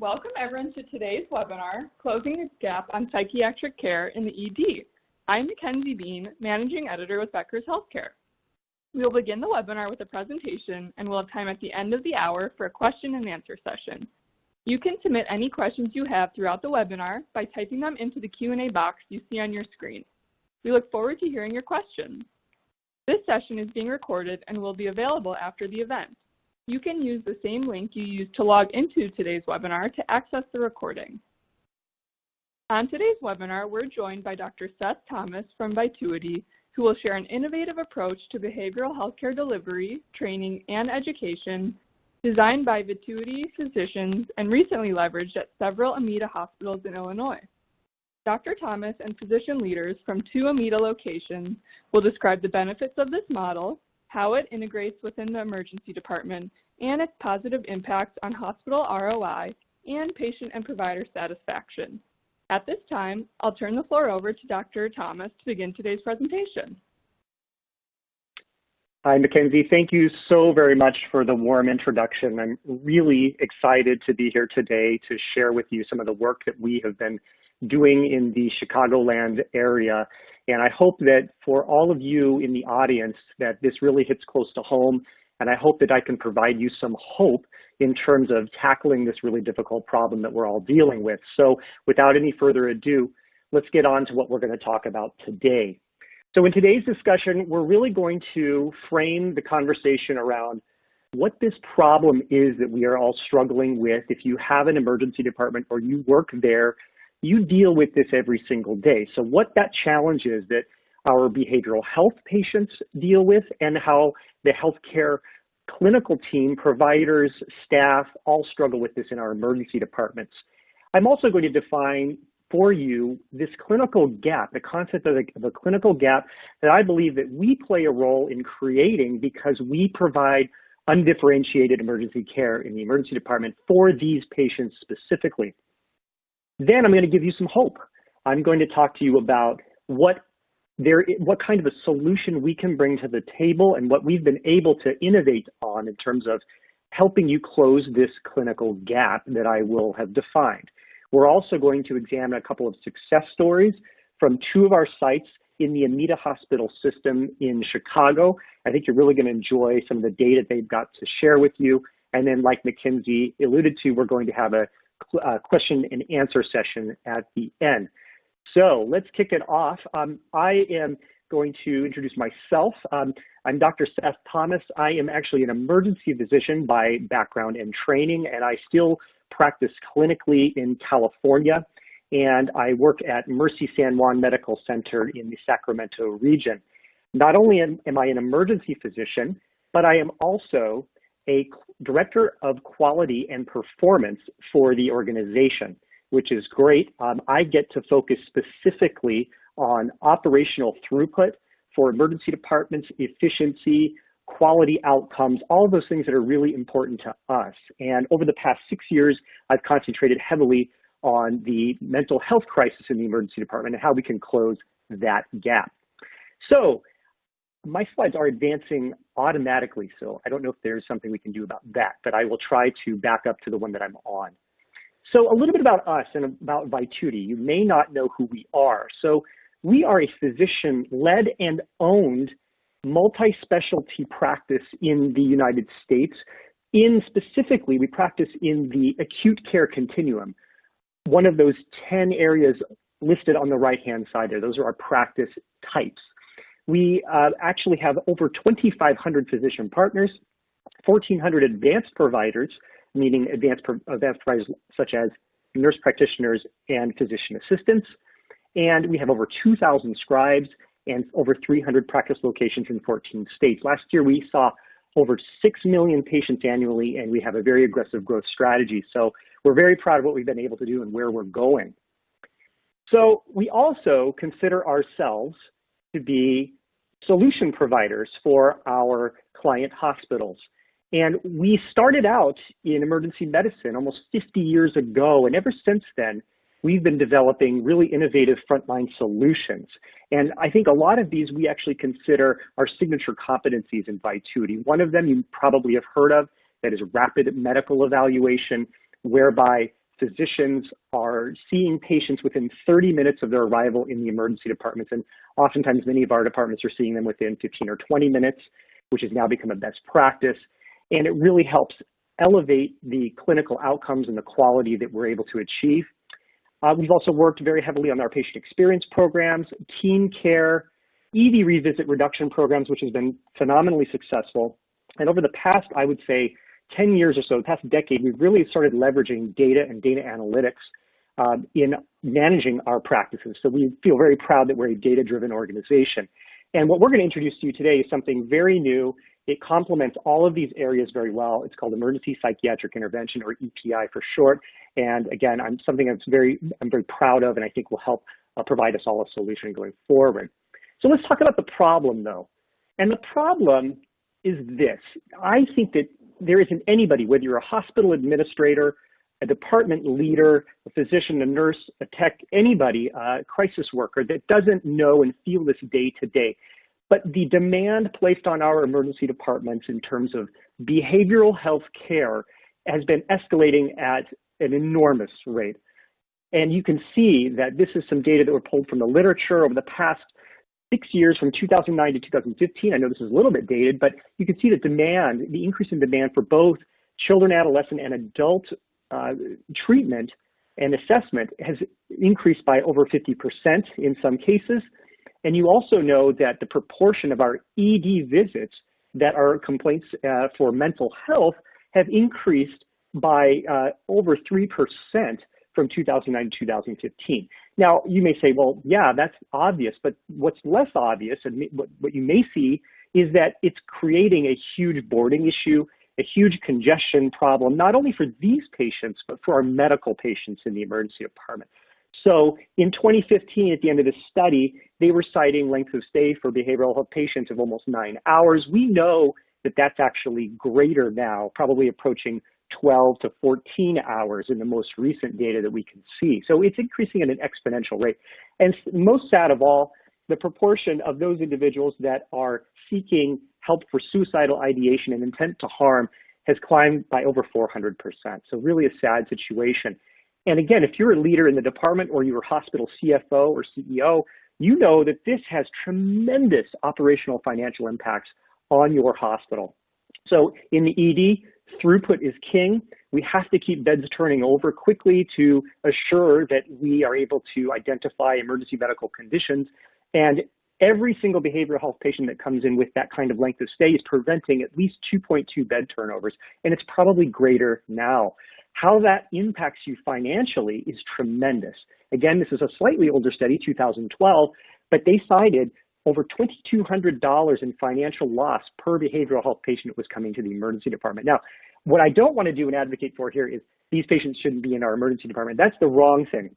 Welcome everyone to today's webinar, Closing the Gap on Psychiatric Care in the ED. I'm Mackenzie Bean, Managing Editor with Becker's Healthcare. We will begin the webinar with a presentation and we'll have time at the end of the hour for a question and answer session. You can submit any questions you have throughout the webinar by typing them into the Q&A box you see on your screen. We look forward to hearing your questions. This session is being recorded and will be available after the event. You can use the same link you used to log into today's webinar to access the recording. On today's webinar, we're joined by Dr. Seth Thomas from Vituity, who will share an innovative approach to behavioral healthcare delivery, training, and education designed by Vituity physicians and recently leveraged at several AMITA hospitals in Illinois. Dr. Thomas and physician leaders from 2 AMITA locations will describe the benefits of this model, how it integrates within the emergency department, and its positive impacts on hospital ROI and patient and provider satisfaction. At this time, I'll turn the floor over to Dr. Thomas to begin today's presentation. Hi, Mackenzie. Thank you so very much for the warm introduction. I'm really excited to be here today to share with you some of the work that we have been doing in the Chicagoland area. And I hope that for all of you in the audience that this really hits close to home, and I hope that I can provide you some hope in terms of tackling this really difficult problem that we're all dealing with. So without any further ado, let's get on to what we're going to talk about today. So in today's discussion, we're really going to frame the conversation around what this problem is that we are all struggling with. If you have an emergency department or you work there, you deal with this every single day. So what that challenge is that our behavioral health patients deal with and how the healthcare clinical team, providers, staff, all struggle with this in our emergency departments. I'm also going to define for you this clinical gap, the concept of a clinical gap that I believe that we play a role in creating because we provide undifferentiated emergency care in the emergency department for these patients specifically. Then I'm going to give you some hope. I'm going to talk to you about what kind of a solution we can bring to the table and what we've been able to innovate on in terms of helping you close this clinical gap that I will have defined. We're also going to examine a couple of success stories from 2 of our sites in the AMITA hospital system in Chicago. I think you're really going to enjoy some of the data they've got to share with you. And then like Mackenzie alluded to, we're going to have a question and answer session at the end. So let's kick it off. I am going to introduce myself. I'm Dr. Seth Thomas. I am actually an emergency physician by background and training, and I still practice clinically in California. And I work at Mercy San Juan Medical Center in the Sacramento region. Not only am I an emergency physician, but I am also a director of quality and performance for the organization, which is great. I get to focus specifically on operational throughput for emergency departments, efficiency, quality outcomes, all of those things that are really important to us. And over the past 6 years, I've concentrated heavily on the mental health crisis in the emergency department and how we can close that gap. So my slides are advancing automatically, so I don't know if there's something we can do about that, but I will try to back up to the one that I'm on. So a little bit about us and about Vituity. You may not know who we are. So we are a physician-led and owned multi-specialty practice in the United States. Specifically, we practice in the acute care continuum, one of those 10 areas listed on the right-hand side there. Those are our practice types. We actually have over 2,500 physician partners, 1,400 advanced providers, meaning advanced providers such as nurse practitioners and physician assistants. And we have over 2,000 scribes and over 300 practice locations in 14 states. Last year, we saw over 6 million patients annually, and we have a very aggressive growth strategy. So we're very proud of what we've been able to do and where we're going. So we also consider ourselves to be solution providers for our client hospitals. And we started out in emergency medicine almost 50 years ago, and ever since then, we've been developing really innovative frontline solutions. And I think a lot of these we actually consider our signature competencies in Vituity. One of them you probably have heard of, that is rapid medical evaluation, whereby physicians are seeing patients within 30 minutes of their arrival in the emergency departments. And oftentimes many of our departments are seeing them within 15 or 20 minutes, which has now become a best practice. And it really helps elevate the clinical outcomes and the quality that we're able to achieve. We've also worked very heavily on our patient experience programs, teen care, ED revisit reduction programs, which has been phenomenally successful. And over the past, I would say, 10 years or so, the past decade, we've really started leveraging data and data analytics in managing our practices. So we feel very proud that we're a data-driven organization. And what we're going to introduce to you today is something very new. It complements all of these areas very well. It's called Emergency Psychiatric Intervention, or EPI for short. And again, something I'm very proud of, and I think will help provide us all a solution going forward. So let's talk about the problem, though. And the problem is this. I think that there isn't anybody, whether you're a hospital administrator, a department leader, a physician, a nurse, a tech, anybody, a crisis worker that doesn't know and feel this day to day. But the demand placed on our emergency departments in terms of behavioral health care has been escalating at an enormous rate. And you can see that this is some data that were pulled from the literature over the past 6 years, from 2009 to 2015. I know this is a little bit dated, but you can see the increase in demand for both children, adolescent, and adult treatment and assessment has increased by over 50% in some cases. And you also know that the proportion of our ED visits that are complaints for mental health have increased by over 3% from 2009 to 2015. Now, you may say, well, yeah, that's obvious, but what's less obvious, and what you may see, is that it's creating a huge boarding issue, a huge congestion problem, not only for these patients, but for our medical patients in the emergency department. So in 2015, at the end of this study, they were citing length of stay for behavioral health patients of almost 9 hours. We know that that's actually greater now, probably approaching 12 to 14 hours in the most recent data that we can see. So it's increasing at an exponential rate. And most sad of all, the proportion of those individuals that are seeking help for suicidal ideation and intent to harm has climbed by over 400%. So really a sad situation. And again, if you're a leader in the department or you're a hospital CFO or CEO, you know that this has tremendous operational financial impacts on your hospital. So in the ED, throughput is king. We have to keep beds turning over quickly to assure that we are able to identify emergency medical conditions. And every single behavioral health patient that comes in with that kind of length of stay is preventing at least 2.2 bed turnovers, and it's probably greater now. How that impacts you financially is tremendous. Again, this is a slightly older study, 2012, but they cited over $2,200 in financial loss per behavioral health patient that was coming to the emergency department. Now, what I don't want to do and advocate for here is these patients shouldn't be in our emergency department. That's the wrong thing.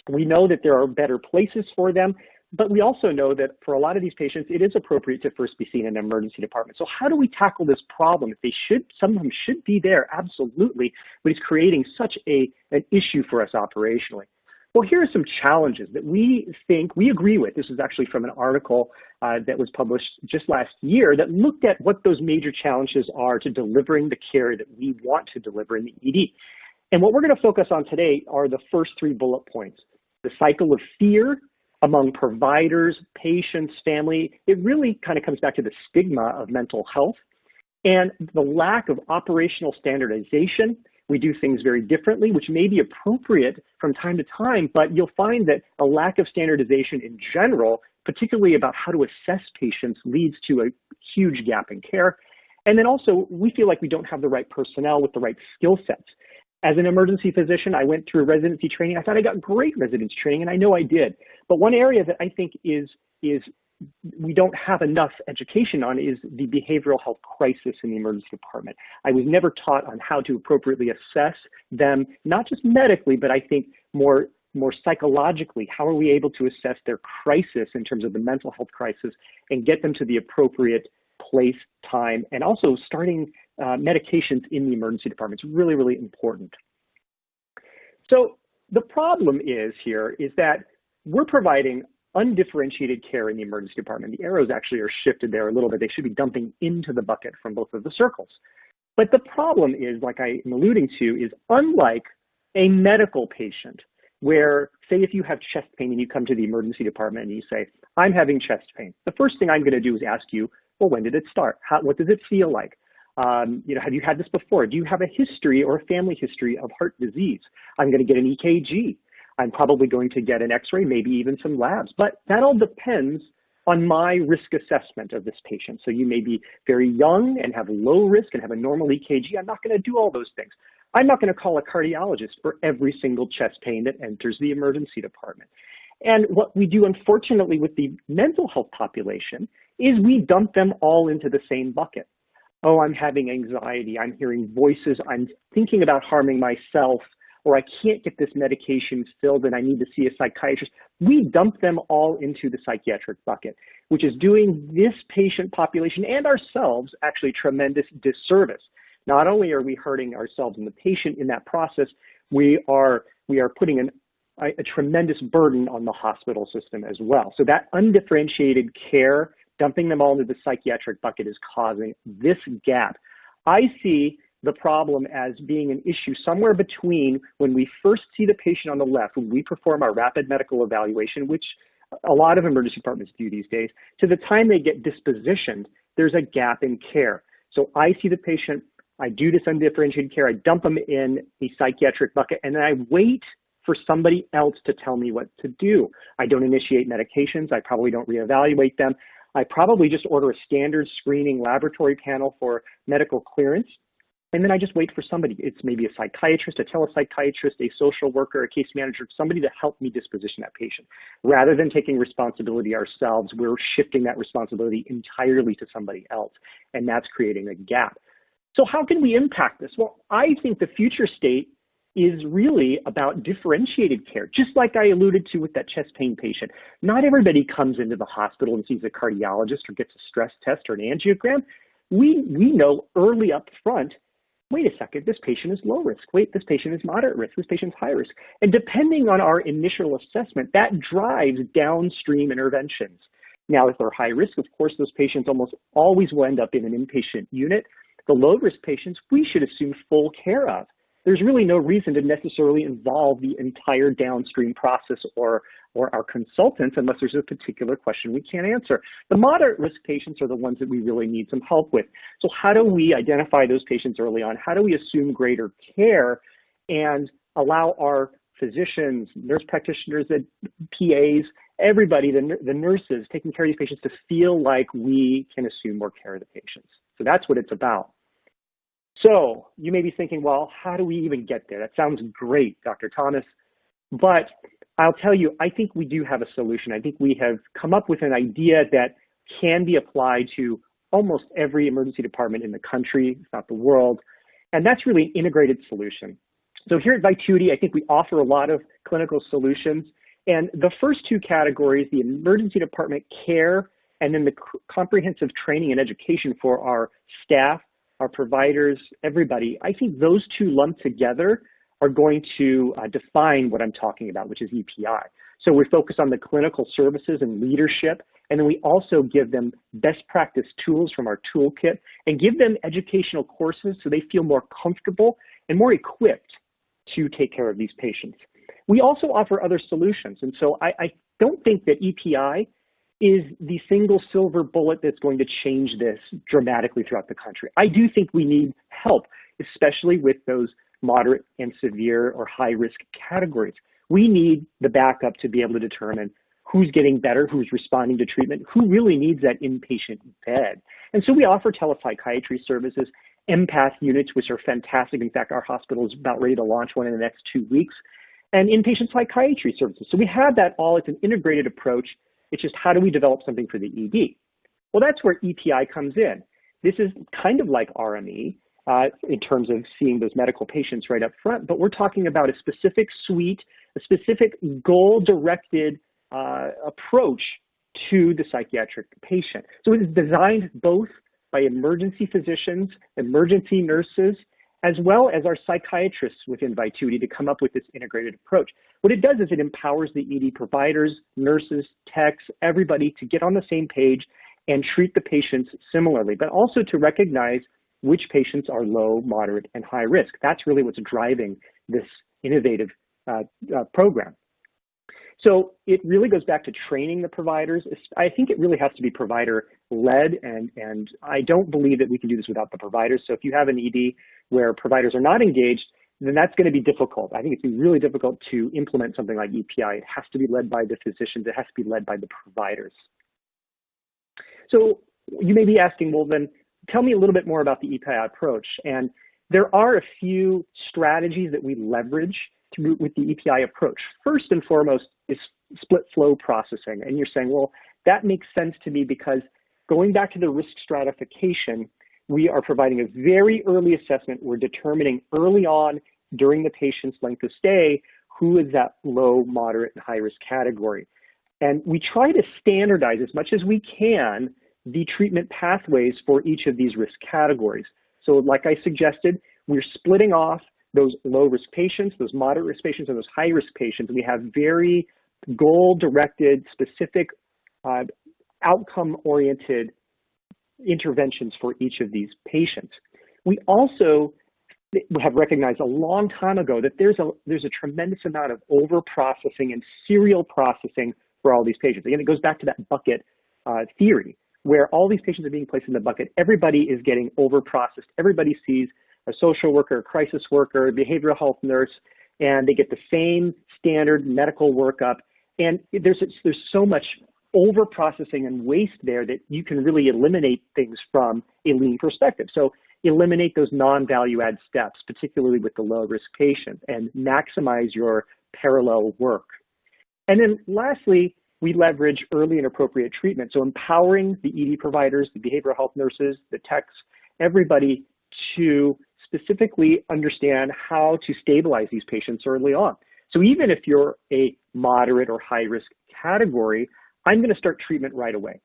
We know that there are better places for them, but we also know that for a lot of these patients, it is appropriate to first be seen in an emergency department. So how do we tackle this problem? If they should, some of them should be there, absolutely, but it's creating such an issue for us operationally. Well, here are some challenges that we agree with. This is actually from an article that was published just last year that looked at what those major challenges are to delivering the care that we want to deliver in the ED. And what we're going to focus on today are the first 3 bullet points. The cycle of fear among providers, patients, family. It really kind of comes back to the stigma of mental health and the lack of operational standardization. We do things very differently, which may be appropriate from time to time, but you'll find that a lack of standardization in general, particularly about how to assess patients, leads to a huge gap in care. And then also, we feel like we don't have the right personnel with the right skill sets. As an emergency physician, I went through residency training. I thought I got great residency training, and I know I did. But one area that I think is we don't have enough education on is the behavioral health crisis in the emergency department. I was never taught on how to appropriately assess them, not just medically, but I think more psychologically. How are we able to assess their crisis in terms of the mental health crisis and get them to the appropriate place, time, and also starting medications in the emergency department. It's really, really important. So the problem is that we're providing undifferentiated care in the emergency department. The arrows actually are shifted there a little bit. They should be dumping into the bucket from both of the circles. But the problem is, like I am alluding to, is unlike a medical patient, where, say, if you have chest pain and you come to the emergency department and you say, I'm having chest pain, the first thing I'm going to do is ask you, well, when did it start? What does it feel like? Have you had this before? Do you have a history or a family history of heart disease? I'm going to get an EKG. I'm probably going to get an X-ray, maybe even some labs. But that all depends on my risk assessment of this patient. So you may be very young and have low risk and have a normal EKG. I'm not going to do all those things. I'm not going to call a cardiologist for every single chest pain that enters the emergency department. And what we do, unfortunately, with the mental health population is we dump them all into the same bucket. Oh, I'm having anxiety, I'm hearing voices, I'm thinking about harming myself, or I can't get this medication filled and I need to see a psychiatrist. We dump them all into the psychiatric bucket, which is doing this patient population and ourselves actually tremendous disservice. Not only are we hurting ourselves and the patient in that process, we are putting a tremendous burden on the hospital system as well. So that undifferentiated care, dumping them all into the psychiatric bucket, is causing this gap. I see the problem as being an issue somewhere between when we first see the patient on the left, when we perform our rapid medical evaluation, which a lot of emergency departments do these days, to the time they get dispositioned, there's a gap in care. So I see the patient, I do this undifferentiated care, I dump them in a psychiatric bucket, and then I wait for somebody else to tell me what to do. I don't initiate medications, I probably don't reevaluate them. I probably just order a standard screening laboratory panel for medical clearance, and then I just wait for somebody. It's maybe a psychiatrist, a telepsychiatrist, a social worker, a case manager, somebody to help me disposition that patient. Rather than taking responsibility ourselves, we're shifting that responsibility entirely to somebody else, and that's creating a gap. So how can we impact this? Well, I think the future state is really about differentiated care, just like I alluded to with that chest pain patient. Not everybody comes into the hospital and sees a cardiologist or gets a stress test or an angiogram. We know early up front, wait a second, this patient is low risk. Wait, this patient is moderate risk. This patient's high risk. And depending on our initial assessment, that drives downstream interventions. Now, if they're high risk, of course, those patients almost always will end up in an inpatient unit. The low risk patients, we should assume full care of. There's really no reason to necessarily involve the entire downstream process or our consultants unless there's a particular question we can't answer. The moderate risk patients are the ones that we really need some help with. So how do we identify those patients early on? How do we assume greater care and allow our physicians, nurse practitioners, PAs, everybody, the nurses taking care of these patients to feel like we can assume more care of the patients? So that's what it's about. So you may be thinking, well, how do we even get there? That sounds great, Dr. Thomas. But I'll tell you, I think we do have a solution. I think we have come up with an idea that can be applied to almost every emergency department in the country, if not the world. And that's really an integrated solution. So here at Vituity, I think we offer a lot of clinical solutions. And the first two categories, the emergency department care, and then the comprehensive training and education for our staff, our providers, everybody, I think those two lumped together are going to define what I'm talking about, which is EPI. So we focus on the clinical services and leadership, and then we also give them best practice tools from our toolkit and give them educational courses so they feel more comfortable and more equipped to take care of these patients. We also offer other solutions, and so I don't think that EPI is the single silver bullet that's going to change this dramatically throughout the country. I do think we need help, especially with those moderate and severe or high risk categories. We need the backup to be able to determine who's getting better, who's responding to treatment, who really needs that inpatient bed. And so we offer telepsychiatry services, empath units, which are fantastic. In fact, our hospital is about ready to launch one in the next 2 weeks, and inpatient psychiatry services. So we have that all. It's an integrated approach. It's just how do we develop something for the ED? Well, that's where EPI comes in. This is kind of like RME in terms of seeing those medical patients right up front, but we're talking about a specific suite, a specific goal-directed approach to the psychiatric patient. So it is designed both by emergency physicians, emergency nurses, as well as our psychiatrists within Vituity to come up with this integrated approach. What it does is it empowers the ED providers, nurses, techs, everybody to get on the same page and treat the patients similarly, but also to recognize which patients are low, moderate, and high risk. That's really what's driving this innovative program. So it really goes back to training the providers. I think it really has to be provider-led, and I don't believe that we can do this without the providers. So if you have an ED where providers are not engaged, then that's going to be difficult. I think it's going to be really difficult to implement something like EPI. It has to be led by the physicians. It has to be led by the providers. So you may be asking, well, then tell me a little bit more about the EPI approach. And there are a few strategies that we leverage with the EPI approach. First and foremost is split flow processing. And you're saying, well, that makes sense to me because going back to the risk stratification, we are providing a very early assessment. We're determining early on during the patient's length of stay who is that low, moderate, and high risk category. And we try to standardize as much as we can the treatment pathways for each of these risk categories. So like I suggested, we're splitting off those low-risk patients, those moderate-risk patients, and those high-risk patients. We have very goal-directed, specific, outcome-oriented interventions for each of these patients. We also have recognized a long time ago that there's a tremendous amount of over-processing and serial processing for all these patients. Again, it goes back to that bucket theory, where all these patients are being placed in the bucket. Everybody is getting over-processed. Everybody sees a social worker, a crisis worker, a behavioral health nurse, and they get the same standard medical workup. And there's so much over-processing and waste there that you can really eliminate things from a lean perspective. So eliminate those non-value add steps, particularly with the low-risk patient, and maximize your parallel work. And then lastly, we leverage early and appropriate treatment. So empowering the ED providers, the behavioral health nurses, the techs, everybody to specifically understand how to stabilize these patients early on. So even if you're a moderate or high risk category, I'm going to start treatment right away.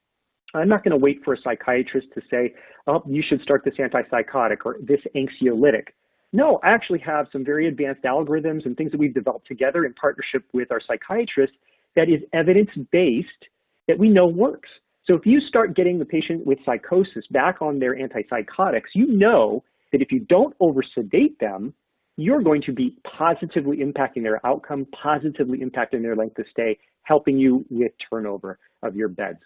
I'm not going to wait for a psychiatrist to say, oh, you should start this antipsychotic or this anxiolytic. No, I actually have some very advanced algorithms and things that we've developed together in partnership with our psychiatrists that is evidence-based that we know works. So if you start getting the patient with psychosis back on their antipsychotics, you know that if you don't over-sedate them, you're going to be positively impacting their outcome, positively impacting their length of stay, helping you with turnover of your beds.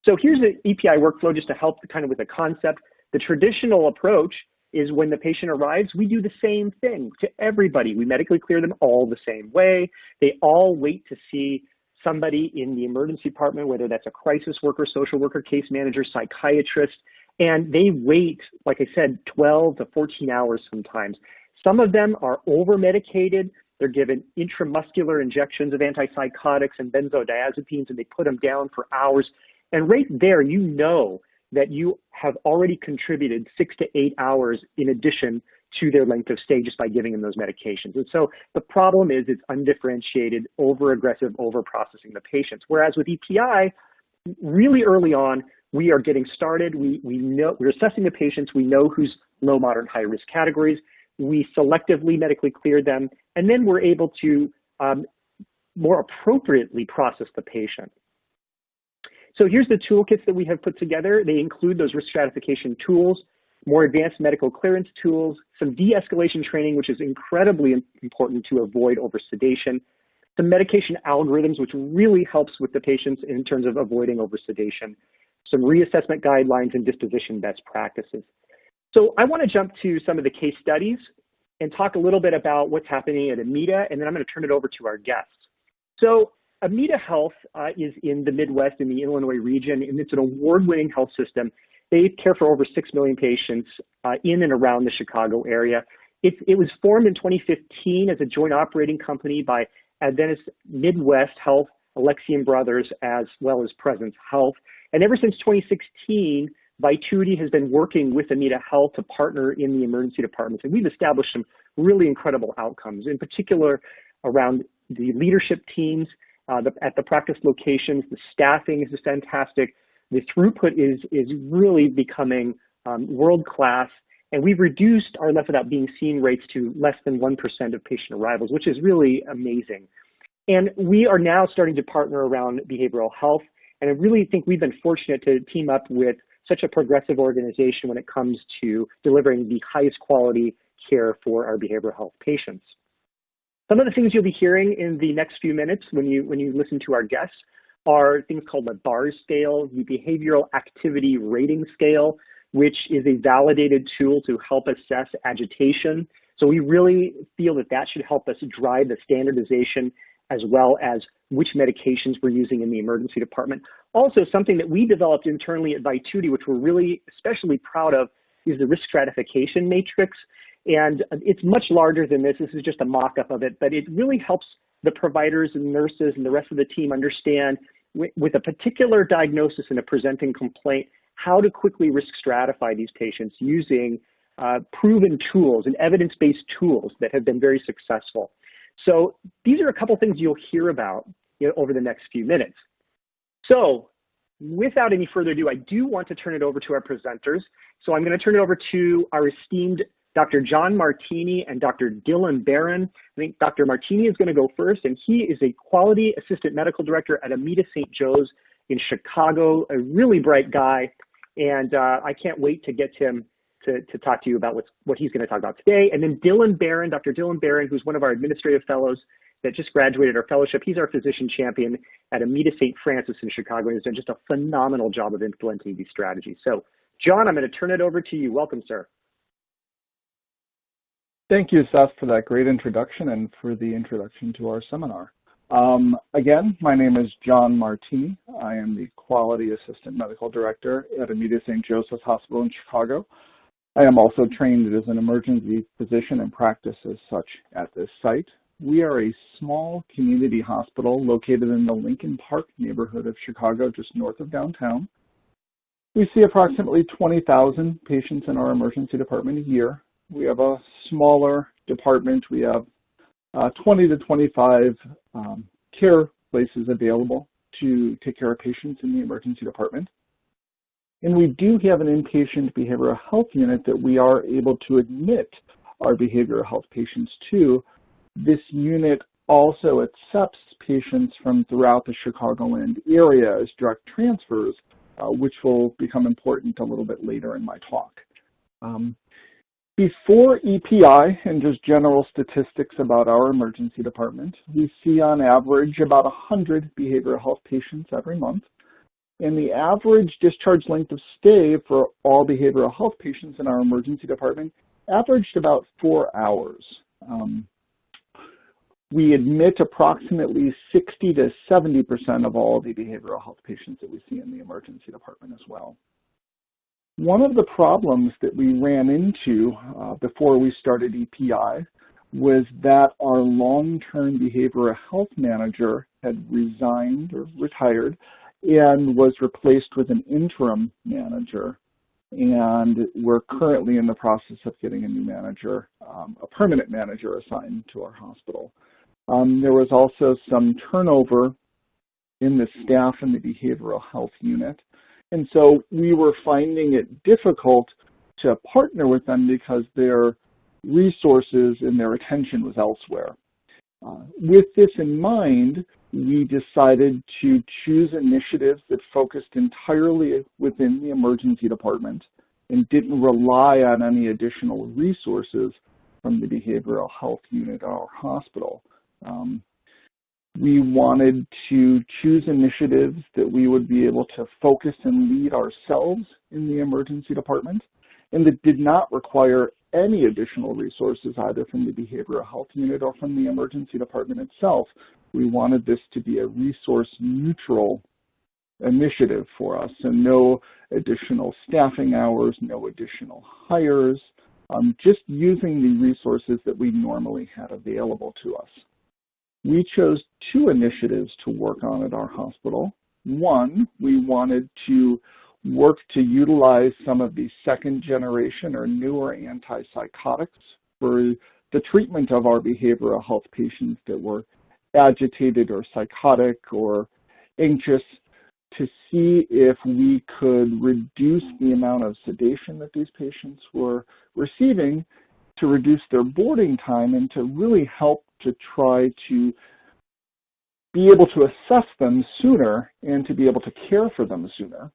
So here's the EPI workflow just to help kind of with the concept. The traditional approach is when the patient arrives, we do the same thing to everybody. We medically clear them all the same way. They all wait to see somebody in the emergency department, whether that's a crisis worker, social worker, case manager, psychiatrist, and they wait, like I said, 12 to 14 hours sometimes. Some of them are over-medicated. They're given intramuscular injections of antipsychotics and benzodiazepines, and they put them down for hours. And right there, you know that you have already contributed 6 to 8 hours in addition to their length of stay just by giving them those medications. And so the problem is it's undifferentiated, over-aggressive, over-processing the patients. Whereas with EPI, really early on, we are getting started. We're assessing the patients. We know who's low, moderate, high risk categories. We selectively medically clear them, and then we're able to more appropriately process the patient. So here's the toolkits that we have put together. They include those risk stratification tools, more advanced medical clearance tools, some de-escalation training, which is incredibly important to avoid over-sedation, some medication algorithms, which really helps with the patients in terms of avoiding over-sedation, some reassessment guidelines, and disposition best practices. So I want to jump to some of the case studies and talk a little bit about what's happening at AMITA, and then I'm going to turn it over to our guests. So AMITA Health is in the Midwest, in the Illinois region, and it's an award-winning health system. They care for over 6 million patients in and around the Chicago area. It was formed in 2015 as a joint operating company by Adventist Midwest Health, Alexian Brothers, as well as Presence Health. And ever since 2016, Vituity has been working with AMITA Health to partner in the emergency departments, and we've established some really incredible outcomes, in particular around the leadership teams at the practice locations. The staffing is fantastic. The throughput is really becoming world-class, and we've reduced our left without being seen rates to less than 1% of patient arrivals, which is really amazing. And we are now starting to partner around behavioral health, and I really think we've been fortunate to team up with such a progressive organization when it comes to delivering the highest quality care for our behavioral health patients. Some of the things you'll be hearing in the next few minutes when you listen to our guests are things called the BARS scale, the Behavioral Activity Rating Scale, which is a validated tool to help assess agitation. So we really feel that that should help us drive the standardization as well as which medications we're using in the emergency department. Also, something that we developed internally at Vituity, which we're really especially proud of, is the risk stratification matrix. And it's much larger than this. This is just a mock-up of it, but it really helps the providers and nurses and the rest of the team understand with a particular diagnosis and a presenting complaint, how to quickly risk stratify these patients using proven tools and evidence-based tools that have been very successful. So these are a couple things you'll hear about over the next few minutes. So without any further ado, I do want to turn it over to our presenters. So I'm going to turn it over to our esteemed Dr. John Martini and Dr. Dylan Barron. I think Dr. Martini is going to go first, and he is a Quality Assistant Medical Director at AMITA St. in Chicago, a really bright guy, and I can't wait to get him to talk to you about what he's going to talk about today. And then Dylan Barron, Dr. Dylan Barron, who's one of our administrative fellows that just graduated our fellowship. He's our physician champion at AMITA St. Francis in Chicago, and has done just a phenomenal job of implementing these strategies. So, John, I'm going to turn it over to you. Welcome, sir. Thank you, Seth, for that great introduction and for the introduction to our seminar. Again, my name is John Martini. I am the Quality Assistant Medical Director at AMITA St. Joseph's Hospital in Chicago. I am also trained as an emergency physician and practice as such at this site. We are a small community hospital located in the Lincoln Park neighborhood of Chicago, just north of downtown. We see approximately 20,000 patients in our emergency department a year. We have a smaller department. We have 20 to 25 care places available to take care of patients in the emergency department. And we do have an inpatient behavioral health unit that we are able to admit our behavioral health patients to. This unit also accepts patients from throughout the Chicagoland area as direct transfers, which will become important a little bit later in my talk. Before EPI and just general statistics about our emergency department, we see on average about 100 behavioral health patients every month. And the average discharge length of stay for all behavioral health patients in our emergency department averaged about 4 hours. We admit approximately 60 to 70% of all the behavioral health patients that we see in the emergency department as well. One of the problems that we ran into before we started EPI was that our long-term behavioral health manager had resigned or retired and was replaced with an interim manager. And we're currently in the process of getting a new manager, a permanent manager assigned to our hospital. There was also some turnover in the staff in the behavioral health unit. And so we were finding it difficult to partner with them because their resources and their attention was elsewhere. With this in mind, we decided to choose initiatives that focused entirely within the emergency department and didn't rely on any additional resources from the behavioral health unit at our hospital. We wanted to choose initiatives that we would be able to focus and lead ourselves in the emergency department and that did not require any additional resources either from the behavioral health unit or from the emergency department itself. We wanted this to be a resource neutral initiative for us, and no additional staffing hours, no additional hires, just using the resources that we normally had available to us. We chose 2 initiatives to work on at our hospital. One, we wanted to work to utilize some of the second generation or newer antipsychotics for the treatment of our behavioral health patients that were agitated or psychotic or anxious, to see if we could reduce the amount of sedation that these patients were receiving, to reduce their boarding time, and to really help to try to be able to assess them sooner and to be able to care for them sooner.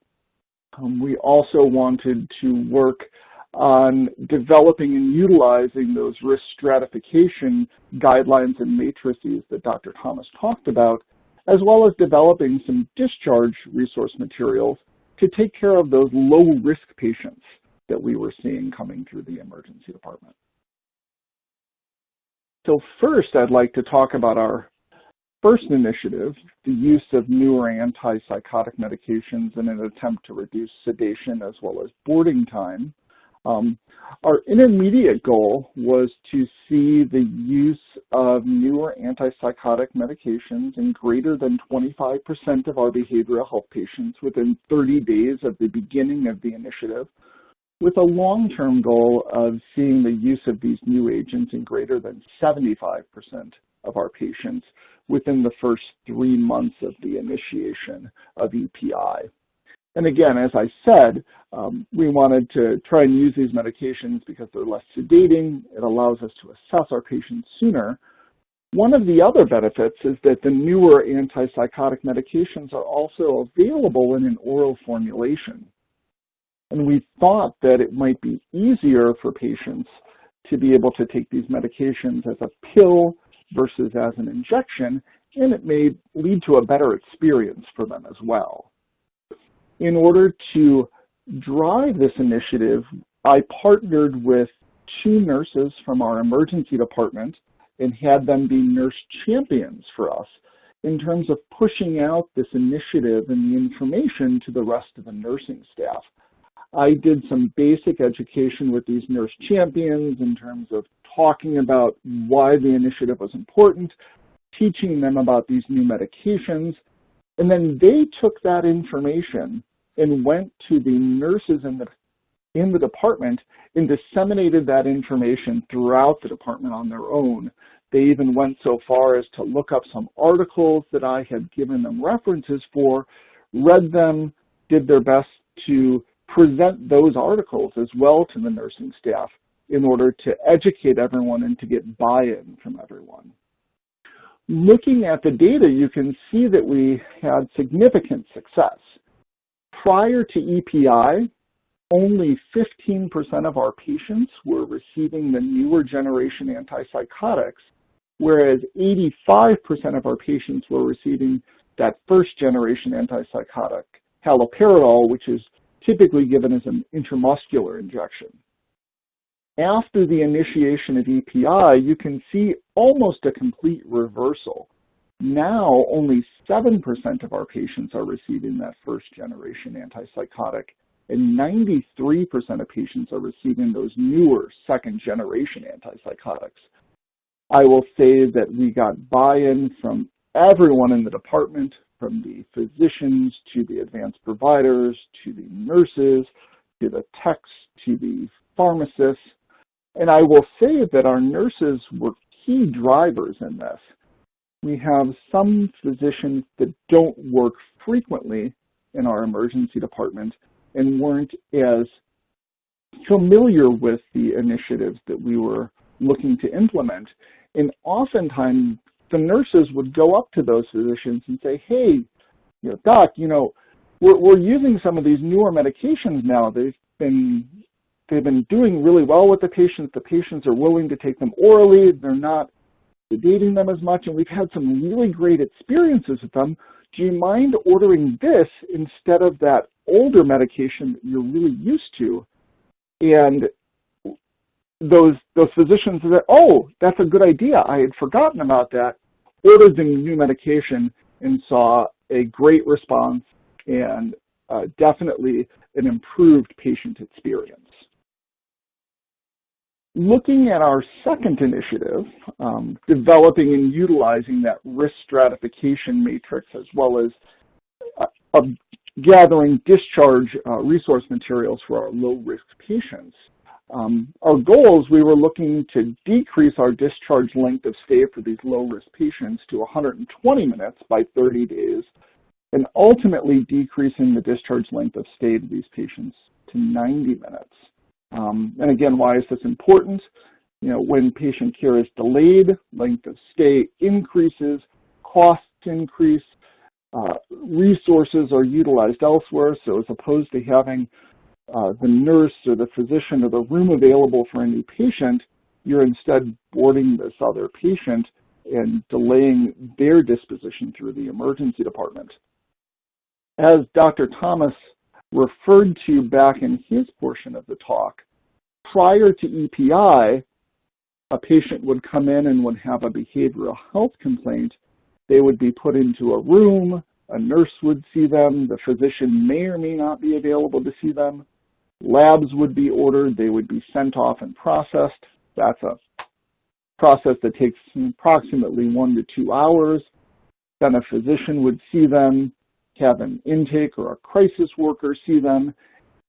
We also wanted to work on developing and utilizing those risk stratification guidelines and matrices that Dr. Thomas talked about, as well as developing some discharge resource materials to take care of those low-risk patients that we were seeing coming through the emergency department. So first, I'd like to talk about our first initiative, the use of newer antipsychotic medications in an attempt to reduce sedation as well as boarding time. Our intermediate goal was to see the use of newer antipsychotic medications in greater than 25% of our behavioral health patients within 30 days of the beginning of the initiative, with a long-term goal of seeing the use of these new agents in greater than 75% of our patients within the first 3 months of the initiation of EPI. And again, as I said, we wanted to try and use these medications because they're less sedating. It allows us to assess our patients sooner. One of the other benefits is that the newer antipsychotic medications are also available in an oral formulation. And we thought that it might be easier for patients to be able to take these medications as a pill versus as an injection, and it may lead to a better experience for them as well. In order to drive this initiative, I partnered with 2 nurses from our emergency department and had them be nurse champions for us in terms of pushing out this initiative and the information to the rest of the nursing staff. I did some basic education with these nurse champions in terms of talking about why the initiative was important, teaching them about these new medications, and then they took that information and went to the nurses in the department and disseminated that information throughout the department on their own. They even went so far as to look up some articles that I had given them references for, read them, did their best to present those articles as well to the nursing staff in order to educate everyone and to get buy-in from everyone. Looking at the data, you can see that we had significant success. Prior to EPI, only 15% of our patients were receiving the newer generation antipsychotics, whereas 85% of our patients were receiving that first generation antipsychotic, haloperidol, which is typically given as an intramuscular injection. After the initiation of EPI, you can see almost a complete reversal. Now, only 7% of our patients are receiving that first generation antipsychotic, and 93% of patients are receiving those newer second generation antipsychotics. I will say that we got buy-in from everyone in the department, from the physicians to the advanced providers, to the nurses, to the techs, to the pharmacists. And I will say that our nurses were key drivers in this. We have some physicians that don't work frequently in our emergency department and weren't as familiar with the initiatives that we were looking to implement. And oftentimes, the nurses would go up to those physicians and say, hey, doc, we're using some of these newer medications now. They've been doing really well with the patients. The patients are willing to take them orally. They're not sedating them as much, and we've had some really great experiences with them. Do you mind ordering this instead of that older medication that you're really used to? And those physicians said, oh, that's a good idea. I had forgotten about that. Ordered the new medication and saw a great response and definitely an improved patient experience. Looking at our second initiative, developing and utilizing that risk stratification matrix as well as gathering discharge resource materials for our low-risk patients. Our goals, we were looking to decrease our discharge length of stay for these low-risk patients to 120 minutes by 30 days, and ultimately decreasing the discharge length of stay to these patients to 90 minutes. And again, why is this important? When patient care is delayed, length of stay increases, costs increase, resources are utilized elsewhere. So as opposed to having the nurse or the physician or the room available for a new patient, you're instead boarding this other patient and delaying their disposition through the emergency department. As Dr. Thomas referred to back in his portion of the talk, prior to EPI, a patient would come in and would have a behavioral health complaint. They would be put into a room, a nurse would see them, the physician may or may not be available to see them, labs would be ordered, they would be sent off and processed. That's a process that takes approximately 1 to 2 hours. Then a physician would see them, have an intake or a crisis worker see them,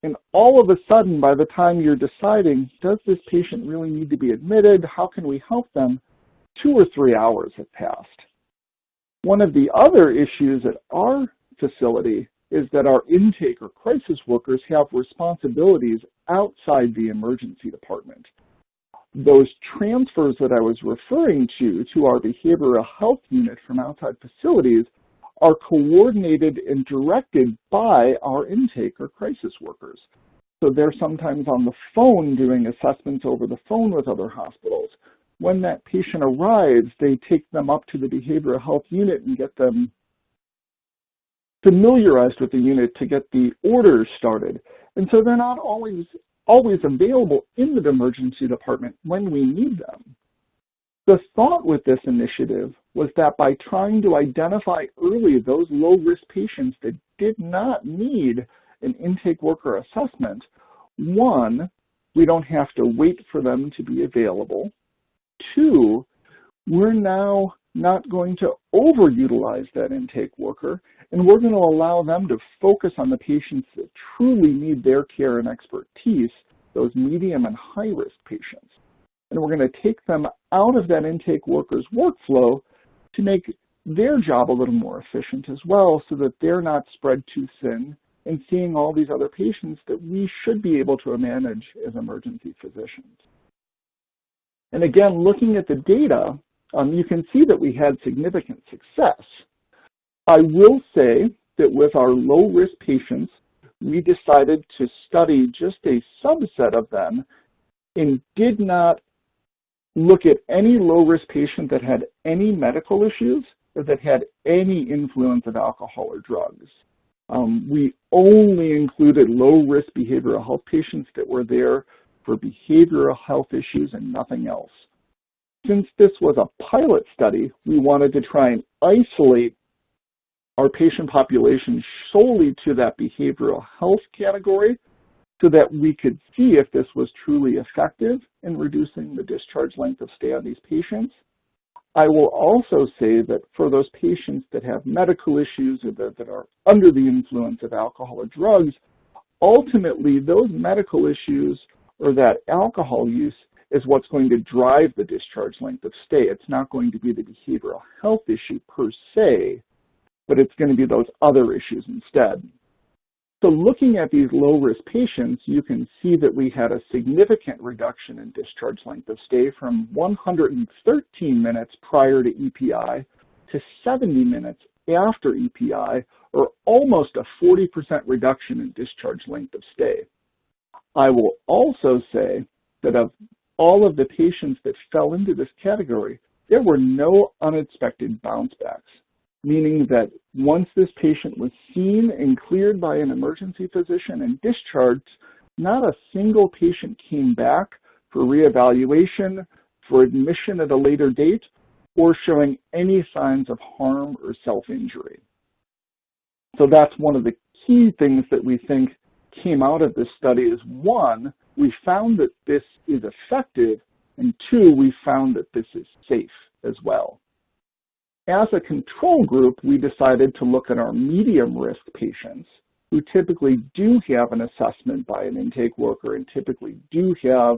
and all of a sudden, by the time you're deciding, does this patient really need to be admitted? How can we help them? 2 or 3 hours have passed. One of the other issues at our facility is that our intake or crisis workers have responsibilities outside the emergency department. Those transfers that I was referring to our behavioral health unit from outside facilities are coordinated and directed by our intake or crisis workers. So they're sometimes on the phone doing assessments over the phone with other hospitals. When that patient arrives, they take them up to the behavioral health unit and get them familiarized with the unit to get the orders started. And so they're not always available in the emergency department when we need them. The thought with this initiative was that by trying to identify early those low-risk patients that did not need an intake worker assessment, one, we don't have to wait for them to be available. Two, we're now not going to overutilize that intake worker, and we're going to allow them to focus on the patients that truly need their care and expertise, those medium and high-risk patients. And we're going to take them out of that intake worker's workflow to make their job a little more efficient as well, so that they're not spread too thin and seeing all these other patients that we should be able to manage as emergency physicians. And again, looking at the data, you can see that we had significant success. I will say that with our low-risk patients, we decided to study just a subset of them and did not look at any low-risk patient that had any medical issues or that had any influence of alcohol or drugs. We only included low-risk behavioral health patients that were there for behavioral health issues and nothing else. Since this was a pilot study, we wanted to try and isolate our patient population solely to that behavioral health category so that we could see if this was truly effective in reducing the discharge length of stay on these patients. I will also say that for those patients that have medical issues or that are under the influence of alcohol or drugs, ultimately those medical issues or that alcohol use is what's going to drive the discharge length of stay. It's not going to be the behavioral health issue per se, but it's going to be those other issues instead. So looking at these low-risk patients, you can see that we had a significant reduction in discharge length of stay from 113 minutes prior to EPI to 70 minutes after EPI, or almost a 40% reduction in discharge length of stay. I will also say that of all of the patients that fell into this category, there were no unexpected bounce backs, meaning that once this patient was seen and cleared by an emergency physician and discharged, not a single patient came back for reevaluation, for admission at a later date, or showing any signs of harm or self-injury. So that's one of the key things that we think came out of this study is, one, we found that this is effective, and two, we found that this is safe as well. As a control group, we decided to look at our medium-risk patients who typically do have an assessment by an intake worker and typically do have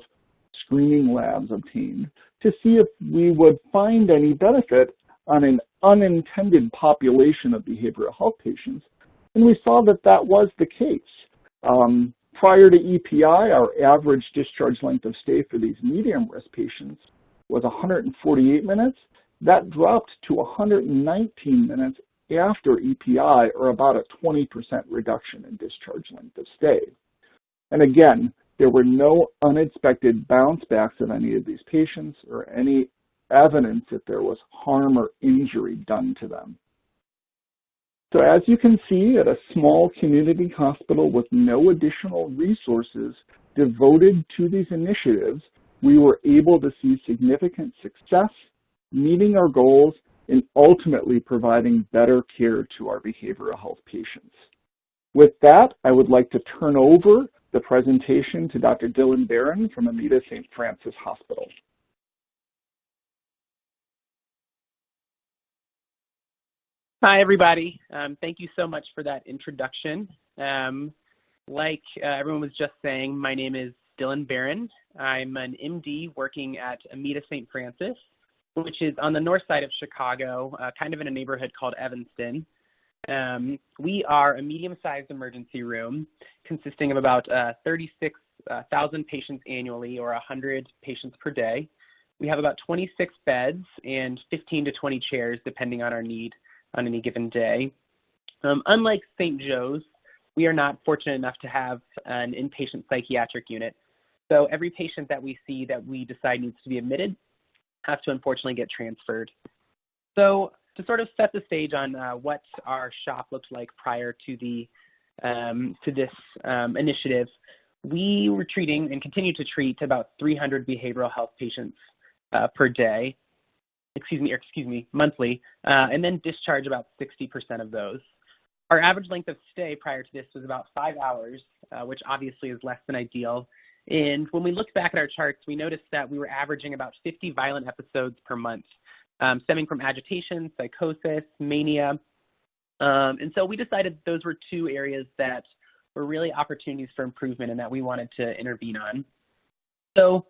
screening labs obtained to see if we would find any benefit on an unintended population of behavioral health patients. And we saw that that was the case. Prior to EPI, our average discharge length of stay for these medium-risk patients was 148 minutes. That dropped to 119 minutes after EPI, or about a 20% reduction in discharge length of stay. And again, there were no unexpected bounce backs of any of these patients or any evidence that there was harm or injury done to them. So as you can see, at a small community hospital with no additional resources devoted to these initiatives, we were able to see significant success, meeting our goals, and ultimately providing better care to our behavioral health patients. With that, I would like to turn over the presentation to Dr. Dylan Barron from AMITA St. Francis Hospital. Hi, everybody. Thank you so much for that introduction. Like everyone was just saying, my name is Dylan Barron. I'm an MD working at AMITA St. Francis, which is on the north side of Chicago, kind of in a neighborhood called Evanston. We are a medium-sized emergency room consisting of about 36,000 patients annually, or 100 patients per day. We have about 26 beds and 15 to 20 chairs, depending on our need on any given day. Unlike St. Joe's, we are not fortunate enough to have an inpatient psychiatric unit. So every patient that we see that we decide needs to be admitted has to unfortunately get transferred. So to sort of set the stage on what our shop looked like prior to this initiative, we were treating and continue to treat about 300 behavioral health patients per day. Monthly, and then discharge about 60% of those. Our average length of stay prior to this was about 5 hours, which obviously is less than ideal. And when we looked back at our charts, we noticed that we were averaging about 50 violent episodes per month, stemming from agitation, psychosis, mania. And so we decided those were two areas that were really opportunities for improvement and that we wanted to intervene on. So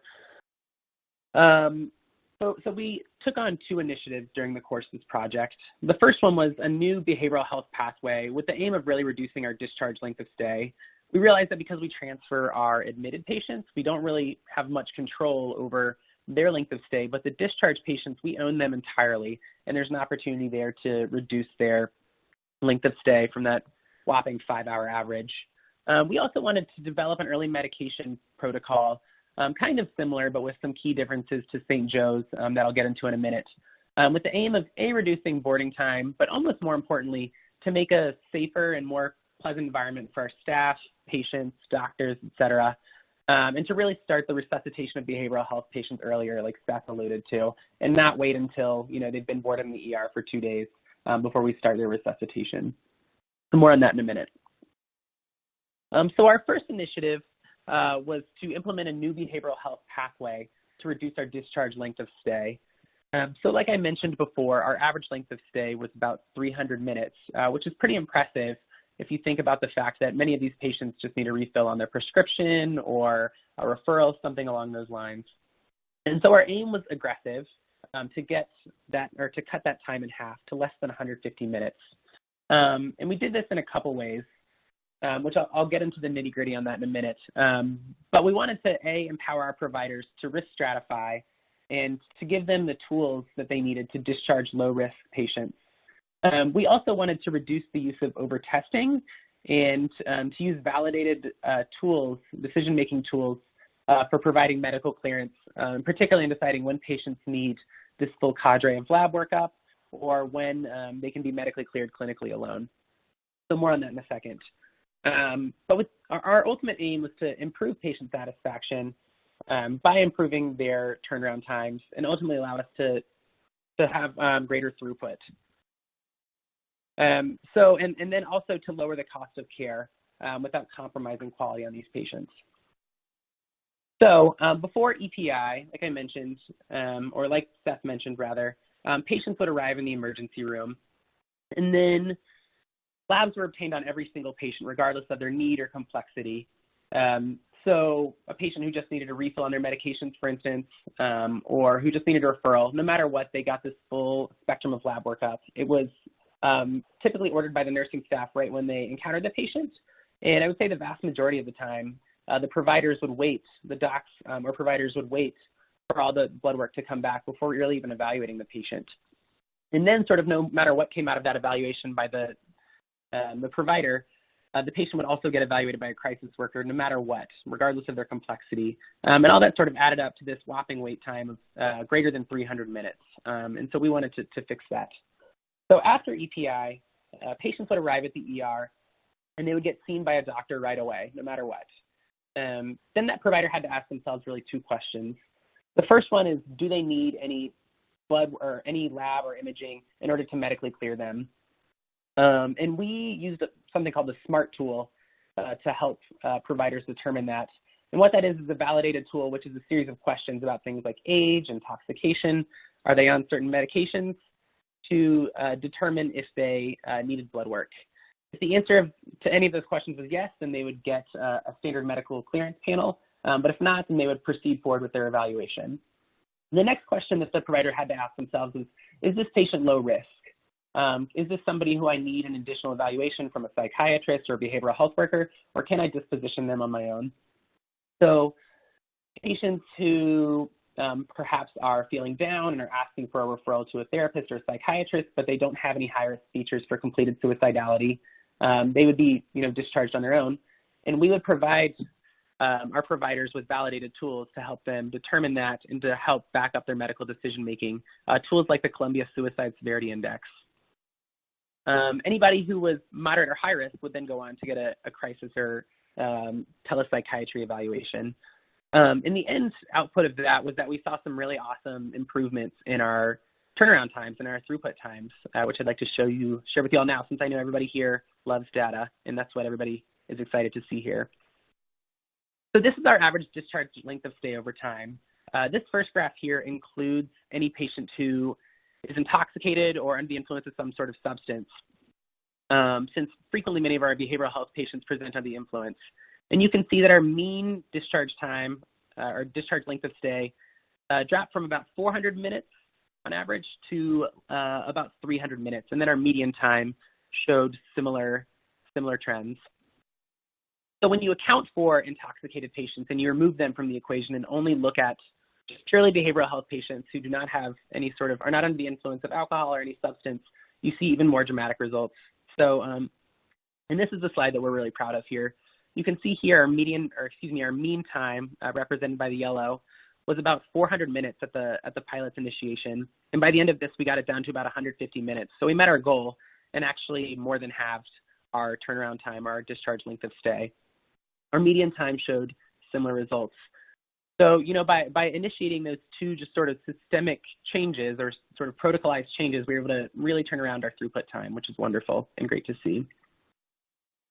we took on two initiatives during the course of this project. The first one was a new behavioral health pathway with the aim of really reducing our discharge length of stay. We realized that because we transfer our admitted patients, we don't really have much control over their length of stay, but the discharge patients, we own them entirely, and there's an opportunity there to reduce their length of stay from that whopping 5-hour average. We also wanted to develop an early medication protocol, kind of similar, but with some key differences to St. Joe's that I'll get into in a minute, with the aim of reducing boarding time, but almost more importantly, to make a safer and more pleasant environment for our staff, patients, doctors, et cetera, and to really start the resuscitation of behavioral health patients earlier, like Seth alluded to, and not wait until they've been boarded in the ER for 2 days before we start their resuscitation. More on that in a minute. So our first initiative was to implement a new behavioral health pathway to reduce our discharge length of stay. So like I mentioned before, our average length of stay was about 300 minutes, which is pretty impressive if you think about the fact that many of these patients just need a refill on their prescription or a referral, something along those lines. And so our aim was aggressive, to get that, or to cut that time in half to less than 150 minutes. And we did this in a couple ways, which I'll get into the nitty-gritty on that in a minute. But we wanted to, empower our providers to risk stratify and to give them the tools that they needed to discharge low-risk patients. We also wanted to reduce the use of over-testing and to use validated tools, decision-making tools, for providing medical clearance, particularly in deciding when patients need this full cadre of lab workup or when they can be medically cleared clinically alone. So more on that in a second. But with our ultimate aim was to improve patient satisfaction by improving their turnaround times and ultimately allow us to have greater throughput. And then also to lower the cost of care without compromising quality on these patients. So before EPI, like I mentioned, or like Seth mentioned rather, patients would arrive in the emergency room, and then labs were obtained on every single patient, regardless of their need or complexity. So a patient who just needed a refill on their medications, for instance, or who just needed a referral, no matter what, they got this full spectrum of lab workup. It was typically ordered by the nursing staff right when they encountered the patient. And I would say the vast majority of the time, the providers would wait, the docs or providers would wait for all the blood work to come back before really even evaluating the patient. And then sort of no matter what came out of that evaluation by the provider, The patient would also get evaluated by a crisis worker no matter what, regardless of their complexity. And all that sort of added up to this whopping wait time of greater than 300 minutes. And so we wanted to fix that. So after EPI, patients would arrive at the ER and they would get seen by a doctor right away, no matter what. Then that provider had to ask themselves really two questions. The first one is, do they need any blood or any lab or imaging in order to medically clear them? And we used something called the SMART tool to help providers determine that. And what that is a validated tool, which is a series of questions about things like age, intoxication, are they on certain medications, to determine if they needed blood work. If the answer to any of those questions was yes, then they would get a standard medical clearance panel. But if not, then they would proceed forward with their evaluation. The next question that the provider had to ask themselves is this patient low risk? Is this somebody who I need an additional evaluation from a psychiatrist or a behavioral health worker, or can I disposition them on my own? So patients who perhaps are feeling down and are asking for a referral to a therapist or a psychiatrist, but they don't have any high-risk features for completed suicidality, they would be discharged on their own. And we would provide our providers with validated tools to help them determine that and to help back up their medical decision-making, tools like the Columbia Suicide Severity Index. Anybody who was moderate or high risk would then go on to get a crisis or telepsychiatry evaluation. In the end output of that was that we saw some really awesome improvements in our turnaround times and our throughput times, which I'd like to share with you all now, since I know everybody here loves data, and that's what everybody is excited to see here. So this is our average discharge length of stay over time. This first graph here includes any patient who is intoxicated or under the influence of some sort of substance, since frequently many of our behavioral health patients present under the influence. And you can see that our mean discharge time, or discharge length of stay, dropped from about 400 minutes on average to about 300 minutes. And then our median time showed similar trends. So when you account for intoxicated patients and you remove them from the equation and only look at just purely behavioral health patients who do not have any are not under the influence of alcohol or any substance, you see even more dramatic results. So, and this is the slide that we're really proud of here. You can see here our mean time, represented by the yellow, was about 400 minutes at the pilot's initiation. And by the end of this, we got it down to about 150 minutes. So we met our goal and actually more than halved our turnaround time, our discharge length of stay. Our median time showed similar results. So, by initiating those two just sort of systemic changes or sort of protocolized changes, we were able to really turn around our throughput time, which is wonderful and great to see.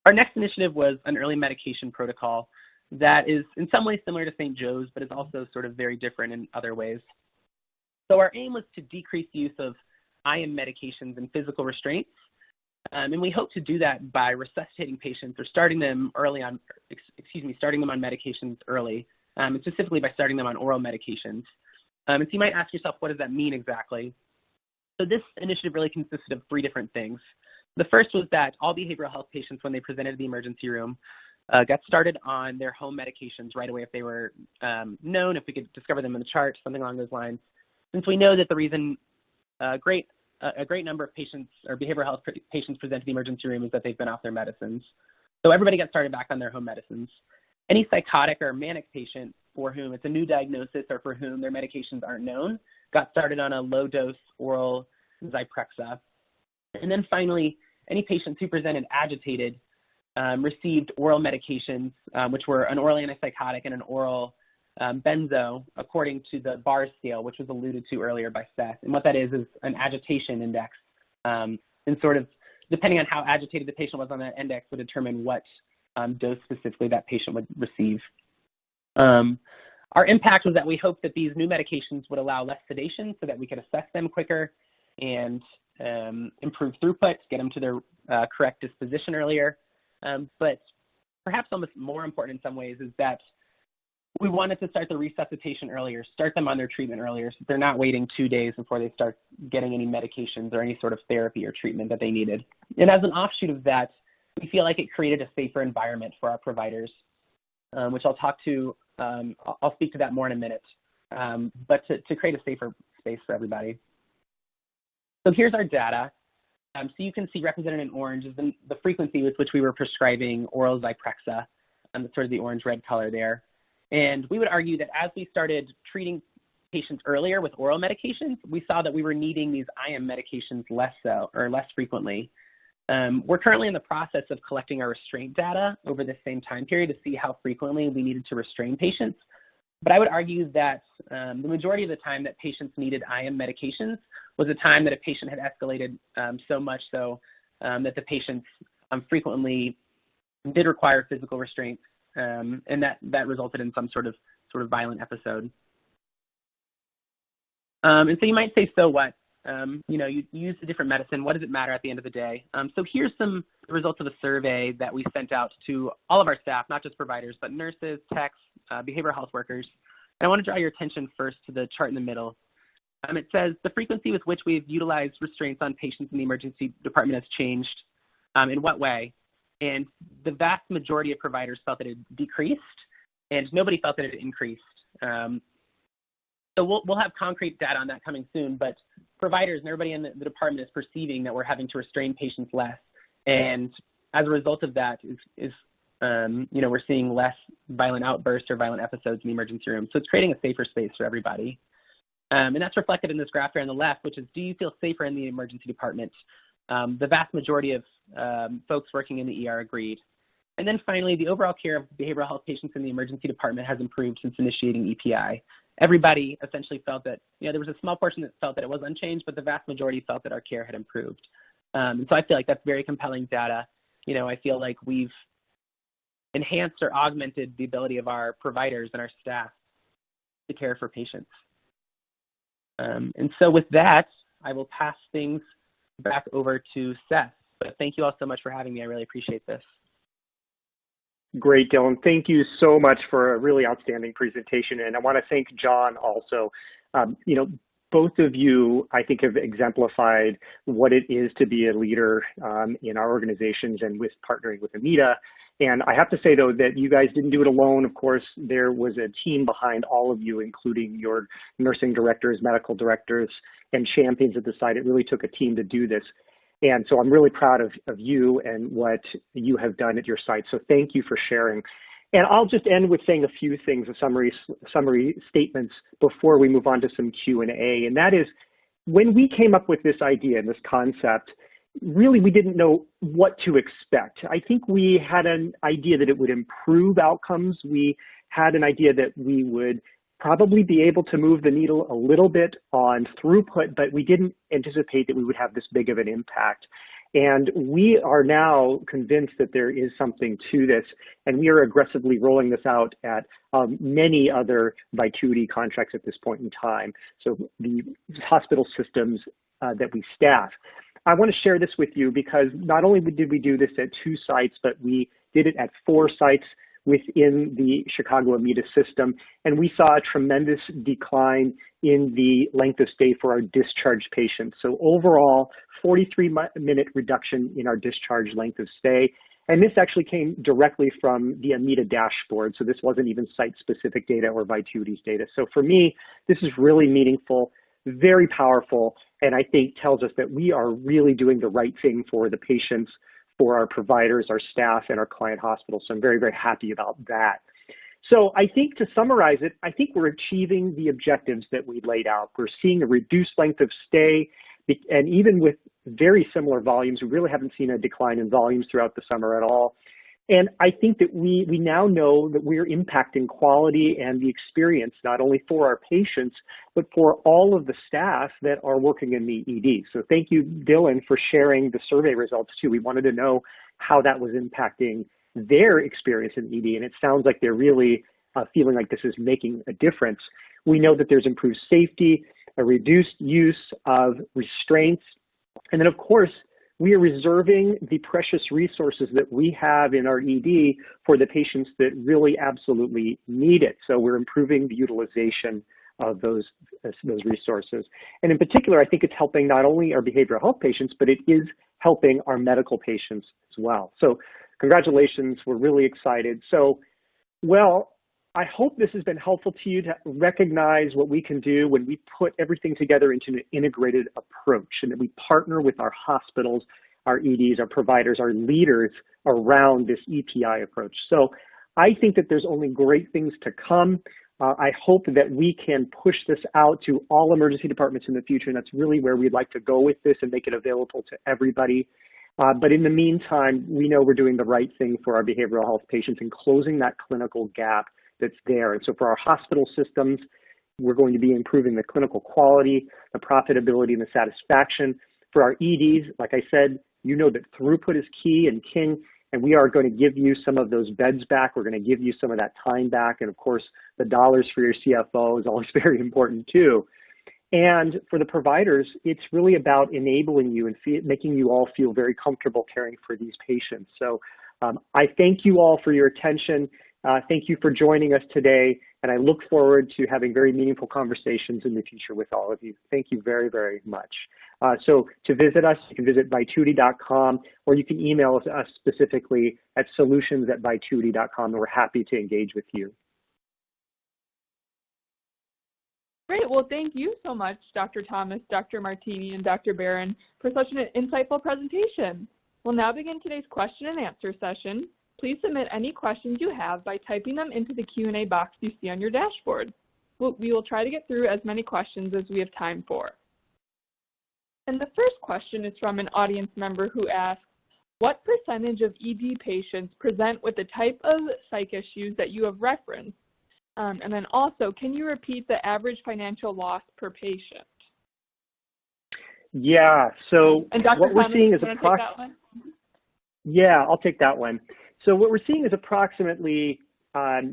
Our next initiative was an early medication protocol that is in some ways similar to St. Joe's, but is also sort of very different in other ways. So our aim was to decrease the use of IM medications and physical restraints. And we hope to do that by resuscitating patients or starting them on medications early, and specifically by starting them on oral medications. And so you might ask yourself, what does that mean exactly? So this initiative really consisted of three different things. The first was that all behavioral health patients, when they presented to the emergency room, got started on their home medications right away if they were known, if we could discover them in the chart, something along those lines. Since we know that the reason a great number of patients or behavioral health patients present to the emergency room is that they've been off their medicines. So everybody got started back on their home medicines. Any psychotic or manic patient for whom it's a new diagnosis or for whom their medications aren't known got started on a low-dose oral Zyprexa. And then finally, any patients who presented agitated received oral medications, which were an oral antipsychotic and an oral benzo, according to the BARS scale, which was alluded to earlier by Seth. And what that is an agitation index. And sort of, depending on how agitated the patient was on that index, would determine what dose specifically that patient would receive. Our impact was that we hoped that these new medications would allow less sedation so that we could assess them quicker and improve throughput, get them to their correct disposition earlier. But perhaps almost more important in some ways is that we wanted to start the resuscitation earlier, start them on their treatment earlier, so they're not waiting 2 days before they start getting any medications or any sort of therapy or treatment that they needed. And as an offshoot of that, we feel like it created a safer environment for our providers, which I'll speak to that more in a minute, but to create a safer space for everybody. So here's our data. So you can see represented in orange is the frequency with which we were prescribing oral Zyprexa, that's sort of the orange-red color there. And we would argue that as we started treating patients earlier with oral medications, we saw that we were needing these IM medications less frequently. We're currently in the process of collecting our restraint data over the same time period to see how frequently we needed to restrain patients. But I would argue that the majority of the time that patients needed IM medications was a time that a patient had escalated so much so that the patients frequently did require physical restraints, and that resulted in some sort of violent episode. And so you might say, so what? You use a different medicine. What does it matter at the end of the day? So here's some results of a survey that we sent out to all of our staff, not just providers, but nurses, techs, behavioral health workers. And I want to draw your attention first to the chart in the middle. It says the frequency with which we've utilized restraints on patients in the emergency department has changed. In what way? And the vast majority of providers felt that it decreased, and nobody felt that it increased. So we'll have concrete data on that coming soon, but providers and everybody in the department is perceiving that we're having to restrain patients less. And as a result of that we're seeing less violent outbursts or violent episodes in the emergency room. So it's creating a safer space for everybody. And that's reflected in this graph here on the left, which is, do you feel safer in the emergency department? The vast majority of folks working in the ER agreed. And then finally, the overall care of behavioral health patients in the emergency department has improved since initiating EPI. Everybody essentially felt that, there was a small portion that felt that it was unchanged, but the vast majority felt that our care had improved. And so I feel like that's very compelling data. I feel like we've enhanced or augmented the ability of our providers and our staff to care for patients. And so with that, I will pass things back over to Seth. But thank you all so much for having me. I really appreciate this. Great, Dylan. Thank you so much for a really outstanding presentation. And I want to thank John also. Both of you, I think, have exemplified what it is to be a leader in our organizations and with partnering with AMITA. And I have to say, though, that you guys didn't do it alone. Of course, there was a team behind all of you, including your nursing directors, medical directors, and champions at the site. It really took a team to do this. And so I'm really proud of you and what you have done at your site. So thank you for sharing. And I'll just end with saying a few things, summary statements before we move on to some Q&A. And that is, when we came up with this idea and this concept, really we didn't know what to expect. I think we had an idea that it would improve outcomes. We had an idea that we would probably be able to move the needle a little bit on throughput, but we didn't anticipate that we would have this big of an impact. And we are now convinced that there is something to this, and we are aggressively rolling this out at many other Vituity contracts at this point in time. So the hospital systems that we staff. I want to share this with you because not only did we do this at 2 sites, but we did it at 4 sites within the Chicago AMITA system, and we saw a tremendous decline in the length of stay for our discharge patients. So overall, 43-minute reduction in our discharge length of stay. And this actually came directly from the AMITA dashboard. So this wasn't even site-specific data or Vituity's data. So for me, this is really meaningful, very powerful, and I think tells us that we are really doing the right thing for the patients, for our providers, our staff, and our client hospitals. So I'm very, very happy about that. So I think to summarize it, I think we're achieving the objectives that we laid out. We're seeing a reduced length of stay, and even with very similar volumes, we really haven't seen a decline in volumes throughout the summer at all. And I think that we now know that we're impacting quality and the experience, not only for our patients, but for all of the staff that are working in the ED. So thank you, Dylan, for sharing the survey results too. We wanted to know how that was impacting their experience in ED, and it sounds like they're really feeling like this is making a difference. We know that there's improved safety, a reduced use of restraints, and then of course, we are reserving the precious resources that we have in our ED for the patients that really absolutely need it. So we're improving the utilization of those resources. And in particular, I think it's helping not only our behavioral health patients, but it is helping our medical patients as well. So congratulations, we're really excited. So, well, I hope this has been helpful to you to recognize what we can do when we put everything together into an integrated approach, and that we partner with our hospitals, our EDs, our providers, our leaders around this EPI approach. So I think that there's only great things to come. I hope that we can push this out to all emergency departments in the future, and that's really where we'd like to go with this and make it available to everybody. But in the meantime, we know we're doing the right thing for our behavioral health patients and closing that clinical gap that's there. And so for our hospital systems, we're going to be improving the clinical quality, the profitability, and the satisfaction. For our EDs, like I said, you know that throughput is key and king, and we are going to give you some of those beds back. We're going to give you some of that time back. And of course, the dollars for your CFO is always very important too. And for the providers, it's really about enabling you and making you all feel very comfortable caring for these patients. So I thank you all for your attention. Thank you for joining us today, and I look forward to having very meaningful conversations in the future with all of you. Thank you very, very much. So to visit us, you can visit vituity.com, or you can email us specifically at solutions@vituity.com, and we're happy to engage with you. Great. Well, thank you so much, Dr. Thomas, Dr. Martini, and Dr. Barron, for such an insightful presentation. We'll now begin today's question and answer session. Please submit any questions you have by typing them into the Q&A box you see on your dashboard. We will try to get through as many questions as we have time for. And the first question is from an audience member who asks, what percentage of ED patients present with the type of psych issues that you have referenced? And then also, can you repeat the average financial loss per patient? Yeah, so and Dr. what we're Thomas, seeing is approximately. Yeah, I'll take that one. So what we're seeing is approximately 12%,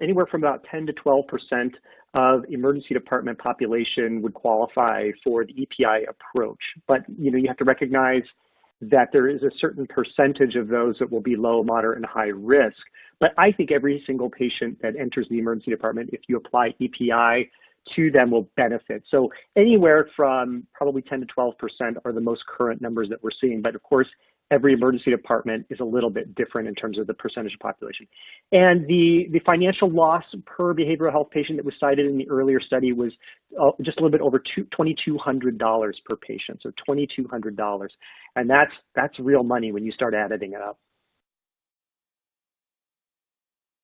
anywhere from about 10 to 12% of emergency department population would qualify for the EPI approach. But you have to recognize that there is a certain percentage of those that will be low, moderate, and high risk. But I think every single patient that enters the emergency department, if you apply EPI to them, will benefit. So anywhere from probably 10 to 12% are the most current numbers that we're seeing. But of course, every emergency department is a little bit different in terms of the percentage of population. And the financial loss per behavioral health patient that was cited in the earlier study was just a little bit over $2,200 per patient, so $2,200. And that's real money when you start adding it up.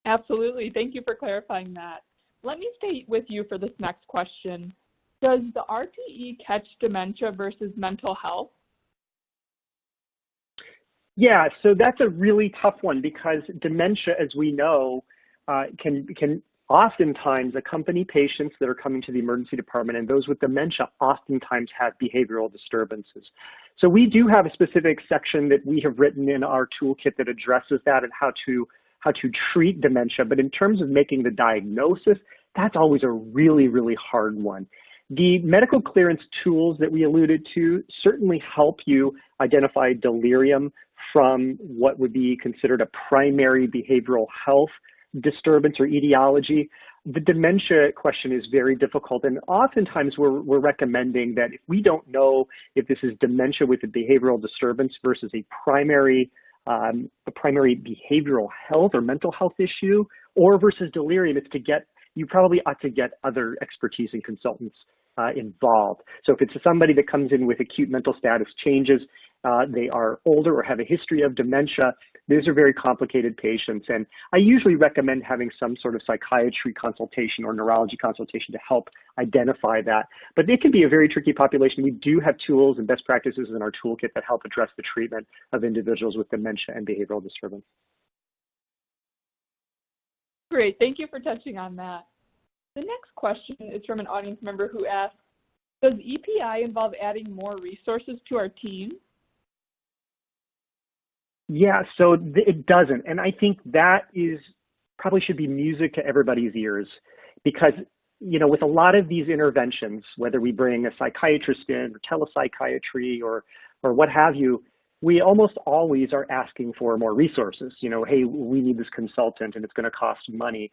Absolutely. Thank you for clarifying that. Let me stay with you for this next question. Does the RTE catch dementia versus mental health? Yeah, so that's a really tough one because dementia, as we know, can oftentimes accompany patients that are coming to the emergency department, and those with dementia oftentimes have behavioral disturbances. So we do have a specific section that we have written in our toolkit that addresses that and how to treat dementia. But in terms of making the diagnosis, that's always a really, really hard one. The medical clearance tools that we alluded to certainly help you identify delirium from what would be considered a primary behavioral health disturbance or etiology. The dementia question is very difficult, and oftentimes we're recommending that if we don't know if this is dementia with a behavioral disturbance versus a primary behavioral health or mental health issue, or versus delirium, you probably ought to get other expertise and consultants involved. So if it's somebody that comes in with acute mental status changes, they are older or have a history of dementia, those are very complicated patients. And I usually recommend having some sort of psychiatry consultation or neurology consultation to help identify that. But it can be a very tricky population. We do have tools and best practices in our toolkit that help address the treatment of individuals with dementia and behavioral disturbance. Great, thank you for touching on that. The next question is from an audience member who asks, does EPI involve adding more resources to our team? Yeah, so it doesn't. And I think that probably should be music to everybody's ears because, with a lot of these interventions, whether we bring a psychiatrist in or telepsychiatry or what have you, we almost always are asking for more resources. Hey, we need this consultant and it's going to cost money.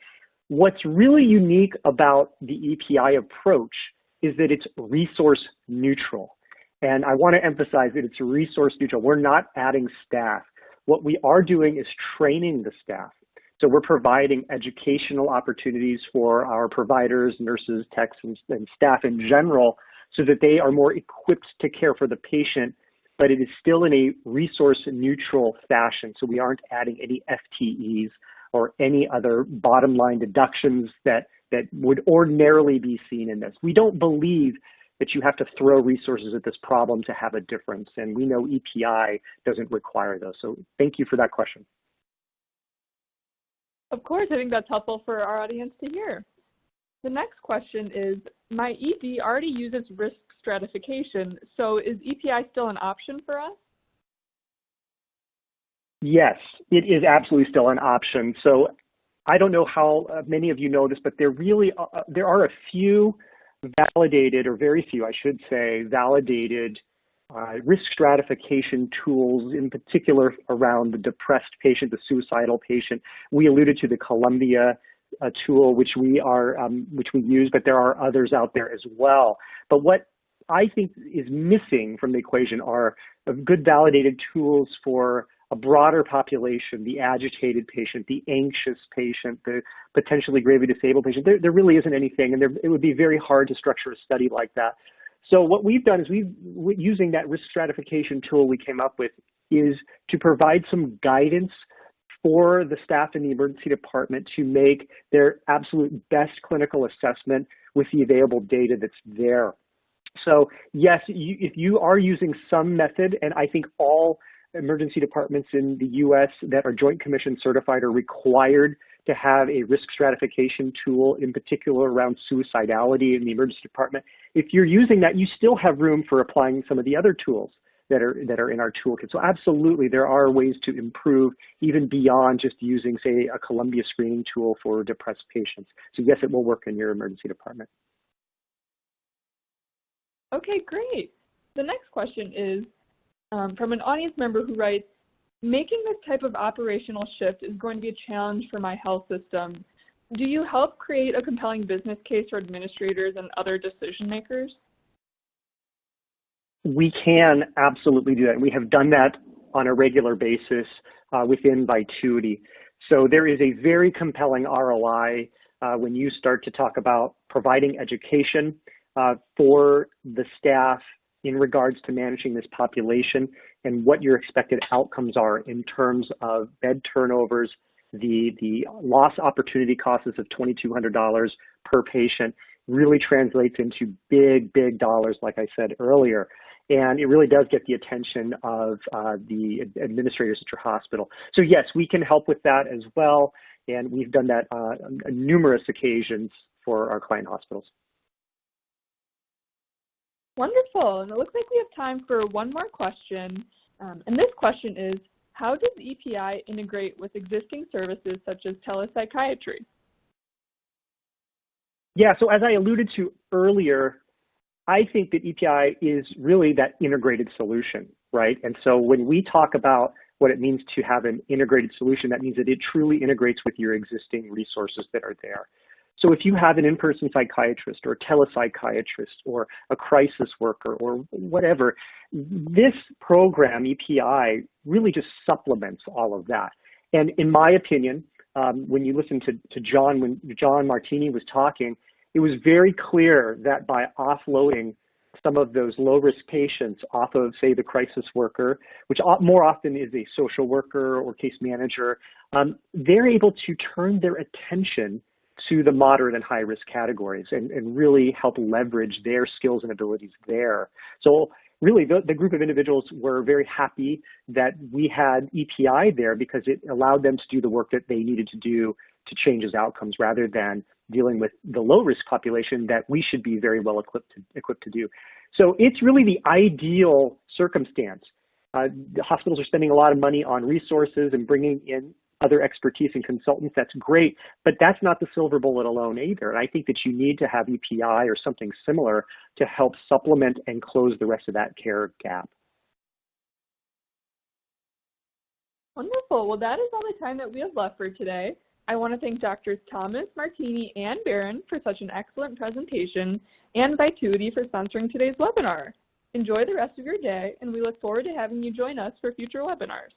What's really unique about the EPI approach is that it's resource neutral. And I want to emphasize that it's resource neutral. We're not adding staff. What we are doing is training the staff. So we're providing educational opportunities for our providers, nurses, techs, and staff in general so that they are more equipped to care for the patient, but it is still in a resource-neutral fashion. So we aren't adding any FTEs or any other bottom line deductions that would ordinarily be seen in this. We don't believe that you have to throw resources at this problem to have a difference, and we know EPI doesn't require those. So thank you for that question. Of course, I think that's helpful for our audience to hear. The next question is, my ED already uses risk stratification, so is EPI still an option for us? Yes, it is absolutely still an option. So I don't know how many of you know this, but there are a few validated, or very few, I should say, validated risk stratification tools, in particular around the depressed patient, the suicidal patient. We alluded to the Columbia tool, which we use, but there are others out there as well. But what I think is missing from the equation are good validated tools for a broader population, the agitated patient, the anxious patient, the potentially gravely disabled patient. There really isn't anything, and it would be very hard to structure a study like that. So what we've done is using that risk stratification tool we came up with is to provide some guidance for the staff in the emergency department to make their absolute best clinical assessment with the available data that's there. So yes, if you are using some method, and I think all emergency departments in the U.S. that are Joint Commission certified are required to have a risk stratification tool, in particular around suicidality in the emergency department. If you're using that, you still have room for applying some of the other tools that are in our toolkit. So absolutely, there are ways to improve even beyond just using, say, a Columbia screening tool for depressed patients. So yes, it will work in your emergency department. Okay, great. The next question is from an audience member who writes, making this type of operational shift is going to be a challenge for my health system. Do you help create a compelling business case for administrators and other decision makers? We can absolutely do that. We have done that on a regular basis within Vituity. So there is a very compelling ROI when you start to talk about providing education for the staff in regards to managing this population and what your expected outcomes are in terms of bed turnovers, the loss opportunity costs of $2,200 per patient really translates into big dollars, like I said earlier. And it really does get the attention of the administrators at your hospital. So yes, we can help with that as well. And we've done that on numerous occasions for our client hospitals. Wonderful. And it looks like we have time for one more question. And this question is, how does EPI integrate with existing services such as telepsychiatry? Yeah, so as I alluded to earlier, I think that EPI is really that integrated solution, right? And so when we talk about what it means to have an integrated solution, that means that it truly integrates with your existing resources that are there. So if you have an in-person psychiatrist or a telepsychiatrist or a crisis worker or whatever, this program, EPI, really just supplements all of that. And in my opinion, when you listen to John, when John Martini was talking, it was very clear that by offloading some of those low-risk patients off of, say, the crisis worker, which more often is a social worker or case manager, they're able to turn their attention to the moderate and high-risk categories and really help leverage their skills and abilities there. So really, the group of individuals were very happy that we had EPI there because it allowed them to do the work that they needed to do to change those outcomes rather than dealing with the low-risk population that we should be very well equipped to do. So it's really the ideal circumstance. The hospitals are spending a lot of money on resources and bringing in other expertise and consultants. That's great, but that's not the silver bullet alone either. And I think that you need to have EPI or something similar to help supplement and close the rest of that care gap. Wonderful. Well, that is all the time that we have left for today. I want to thank Drs. Thomas, Martini, and Barron for such an excellent presentation, and Vituity for sponsoring today's webinar. Enjoy the rest of your day, and we look forward to having you join us for future webinars.